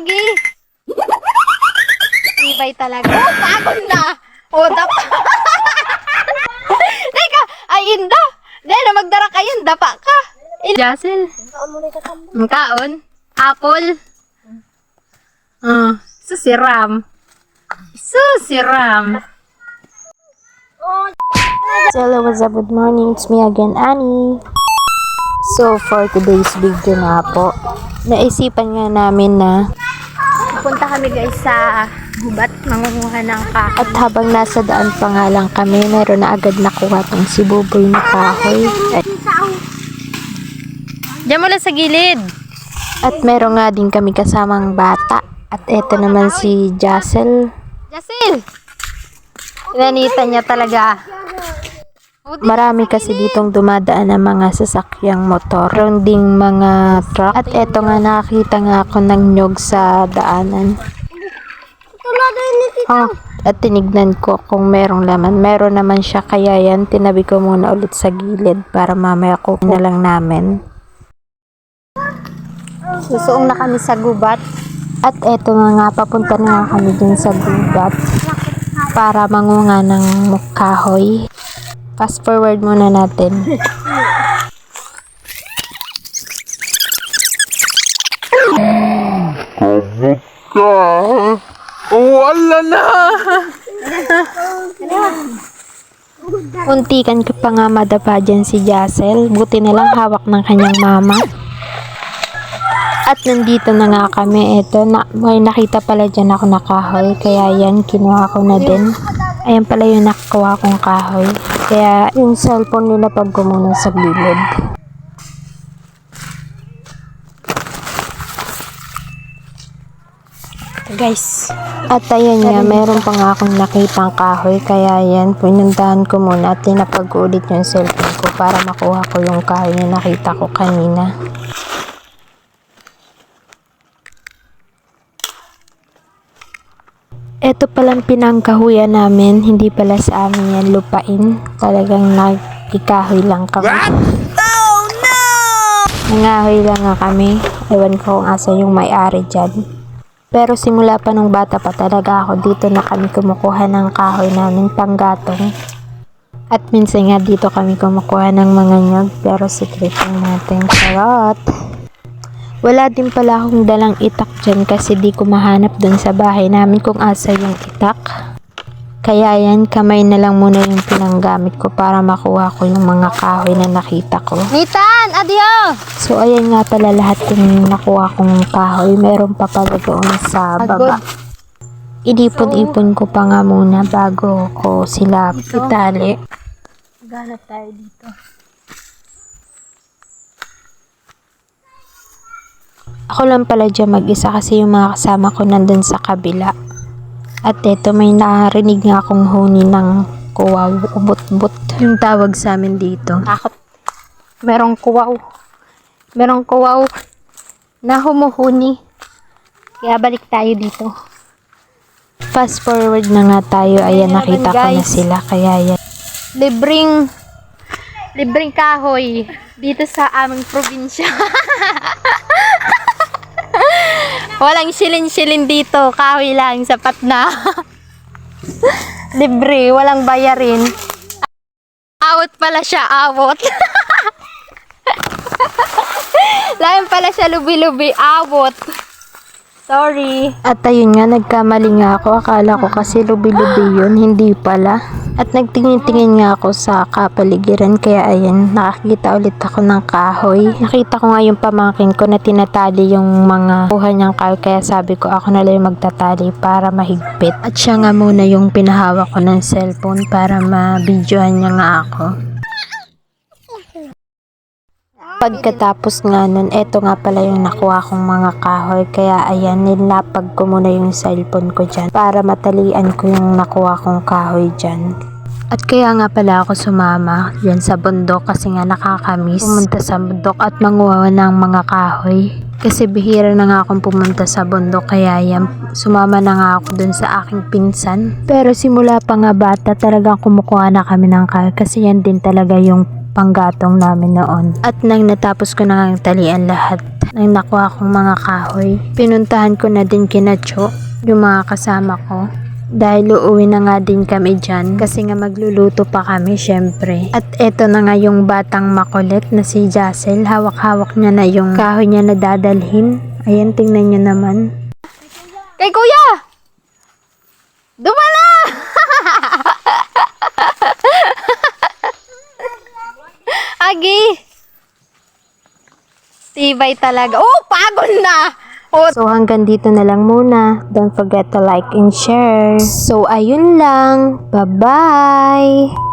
lagi. Ibay talaga. Oh, pagod na. Oh, dapa. Teka, ay inda. Dahil magdara kayo, dapa ka. Jasil. Ang kaon. Apple. Susiram. Susiram. So, hello, what's up? Good morning. It's me again, Annie. So, for today's video nga po, naisipan nga namin na Punta kami guys sa gubat, mangunguha ng kahoy. at habang nasa daan pa nga lang kami, meron na agad nakuha tong si Buboy na kahoy. Diyan mo lang sa gilid. At meron nga din kami kasamang bata. At eto naman si Jassel. Jasil! Inanita niya talaga. Marami kasi ditong dumadaan ng mga sasakyang motor, meron ding mga truck. At eto nga, nakakita nga ako ng nyog sa daanan. At tinignan ko kung merong laman. Meron naman siya, kaya yan, tinabi ko muna ulit sa gilid para mamaya kukunin na lang namin. Susuong na kami sa gubat. At eto nga, papunta na nga kami dun sa gubat para mangunga ng kahoy. Fast forward muna natin. Kamusta? Wala na! Untikan ko pa nga madapa dyan si Jassel. Buti na lang hawak ng kanyang mama. At nandito na nga kami. Eto, may nakita pala dyan ako na kahoy. Kaya yan, kinuha ko na din. Ayan pala yung nakuha kong kahoy. Kaya yung cellphone nila pag muna sa gilid. Guys, at ayan nga, meron pa nga akong nakitang kahoy. Kaya yan, pinuntahan ko muna at tinapag-ulit yung cellphone ko para makuha ko yung kahoy na nakita ko kanina. Ito palang pinangkahuyan namin, hindi pala sa amin yan lupain. Talagang nagkikahoy lang kami. What? Oh no! Nangahoy lang nga kami. Ewan ko kung asa yung may-ari dyan. Pero simula pa nung bata pa talaga ako, dito na kami kumukuha ng kahoy namin panggatong. At minsan nga dito kami kumukuha ng mga nyog, pero secret lang natin. Charot! Wala din pala akong dalang itak dyan kasi di ko mahanap dun sa bahay namin kung asa yung itak. Kaya yan, kamay na lang muna yung pinanggamit ko para makuha ko yung mga kahoy na nakita ko. Nitan! Adio! So ayan nga pala lahat yung nakuha kong kahoy. Meron pa pala doon sa baba. Inipon-ipon ko pa nga muna bago ko sila itali. Ganap tayo dito. Ako lang pala dyan mag-isa kasi yung mga kasama ko nandun sa kabila. At eto, may narinig nga akong huni ng kuwaw, ubot-bot. Yung tawag sa amin dito. Takot. Merong kuwaw. Merong kuwaw na humuhuni. Kaya balik tayo dito. Fast forward na nga tayo. Ayan, nakita ko na sila. Kaya yan. Libreng kahoy dito sa aming probinsya. Walang silin-silin dito. Kahoy lang, sapat na. Libre, walang bayarin. Awot pala siya, awot. Layan pala siya, lubi-lubi, awot. Sorry. At ayun nga, nagkamali nga ako. Akala ko kasi lubi-lubi yun. Hindi pala. At nagtingin-tingin nga ako sa kapaligiran. Kaya ayan, nakakita ulit ako ng kahoy. Nakita ko nga yung pamangkin ko na tinatali yung mga kuha niyang kahoy. Kaya sabi ko ako na lang yung magtatali para mahigpit. At siya nga muna yung pinahawak ko ng cellphone para ma-videohan niya nga ako. Pagkatapos nga nun, eto nga pala yung nakuha kong mga kahoy. Kaya ayan, nilapag ko muna yung cellphone ko dyan para matalian ko yung nakuha kong kahoy dyan. At kaya nga pala ako sumama dyan sa bundok kasi nga nakakamiss pumunta sa bundok at manguha ng mga kahoy. Kasi bihira na nga akong pumunta sa bundok, kaya yan, sumama na nga ako dun sa aking pinsan. Pero simula pa nga bata, talagang kumukuha na kami ng kahoy kasi yan din talaga yung panggatong namin noon. At nang natapos ko na ngang talian lahat, nang nakuha kong mga kahoy, pinuntahan ko na din kina Cho, yung mga kasama ko. Dahil uuwi na nga din kami dyan kasi nga magluluto pa kami syempre. At eto na nga yung batang makulit na si Jassel. Hawak-hawak niya na yung kahoy niya na dadalhin. Ayan, tingnan niyo naman. Kay kuya! Dumala! Agi! Tibay talaga. Oh, pagod na! Oh, So hanggang dito na lang muna. Don't forget to like and share. So ayun lang. Bye-bye!